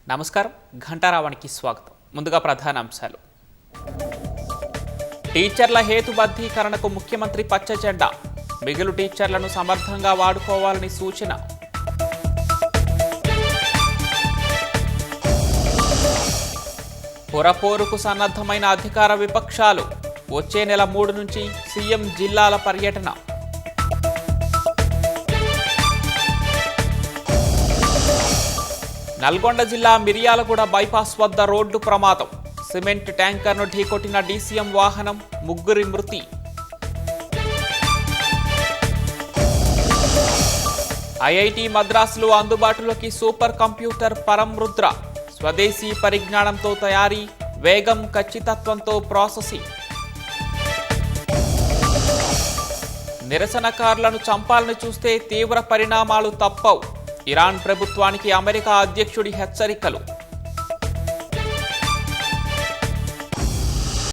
నమస్కారం. ఘంటారావానికి స్వాగతం. ముందుగా ప్రధాన అంశాలు. టీచర్ల హేతుబద్ధీకరణకు ముఖ్యమంత్రి పచ్చ జెండా. మిగులు టీచర్లను సమర్థంగా వాడుకోవాలని సూచన. పురపోరుకు సన్నద్ధమైన అధికార విపక్షాలు. వచ్చే నెల 3 నుంచి సీఎం జిల్లాల పర్యటన. నల్గొండ జిల్లా మిర్యాలగూడ బైపాస్ వద్ద రోడ్డు ప్రమాదం. సిమెంట్ ట్యాంకర్ను ఢీకొట్టిన డీసీఎం వాహనం, 3 మృతి. ఐఐటి మద్రాసులో అందుబాటులోకి సూపర్ కంప్యూటర్ పరంరుద్ర. స్వదేశీ పరిజ్ఞానంతో తయారీ, వేగం, ఖచ్చితత్వంతో ప్రాసెసింగ్. నిరసనకారులను చంపాలని చూస్తే తీవ్ర పరిణామాలు తప్పవు. ఇరాన్ ప్రభుత్వానికి అమెరికా అధ్యక్షుడి హెచ్చరికలు.